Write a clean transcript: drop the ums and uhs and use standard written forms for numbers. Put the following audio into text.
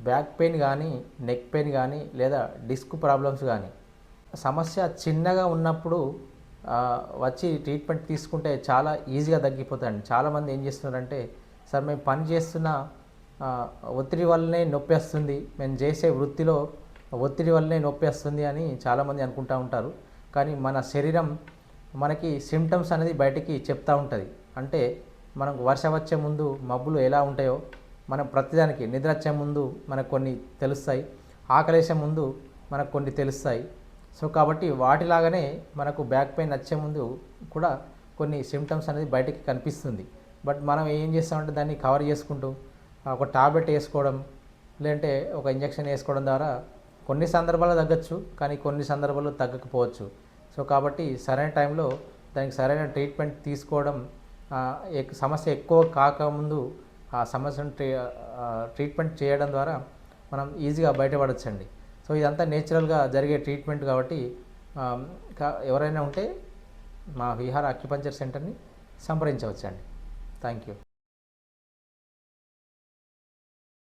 Back pain కానీ, neck pain కానీ, లేదా డిస్క్ ప్రాబ్లమ్స్ కానీ సమస్య చిన్నగా ఉన్నప్పుడు వచ్చి ట్రీట్మెంట్ తీసుకుంటే చాలా ఈజీగా తగ్గిపోతాయండి. చాలామంది ఏం చేస్తున్నారంటే, సార్ మేము పని చేస్తున్న ఒత్తిడి వల్లనే నొప్పి వస్తుంది, మేము చేసే వృత్తిలో ఒత్తిడి వల్లనే నొప్పి వస్తుంది అని చాలామంది అనుకుంటూ ఉంటారు. కానీ మన శరీరం మనకి సిమ్టమ్స్ అనేది బయటికి చెప్తూ ఉంటుంది. అంటే మనకు వర్షం వచ్చే ముందు మబ్బులు ఎలా ఉంటాయో, మనం ప్రతిదానికి నిద్ర వచ్చే ముందు మనకు కొన్ని తెలుస్తాయి, ఆకలేసే ముందు మనకు కొన్ని తెలుస్తాయి. సో కాబట్టి వాటిలాగానే మనకు బ్యాక్ పెయిన్ వచ్చే ముందు కూడా కొన్ని సిమ్టమ్స్ అనేది బయటికి కనిపిస్తుంది. బట్ మనం ఏం చేస్తామంటే దాన్ని కవర్ చేసుకుంటూ ఒక టాబ్లెట్ వేసుకోవడం, లేదంటే ఒక ఇంజెక్షన్ వేసుకోవడం ద్వారా కొన్ని సందర్భాల్లో తగ్గచ్చు, కానీ కొన్ని సందర్భాల్లో తగ్గకపోవచ్చు. సో కాబట్టి సరైన టైంలో దానికి సరైన ట్రీట్మెంట్ తీసుకోవడం, సమస్య ఎక్కువ కాకముందు ఆ సమస్యను ట్రీట్మెంట్ చేయడం ద్వారా మనం ఈజీగా బయటపడవచ్చండి. సో ఇదంతా నేచురల్గా జరిగే ట్రీట్మెంట్ కాబట్టి ఎవరైనా ఉంటే మా విహార అక్యుపంక్చర్ సెంటర్ని సంప్రదించవచ్చండి. Thank you.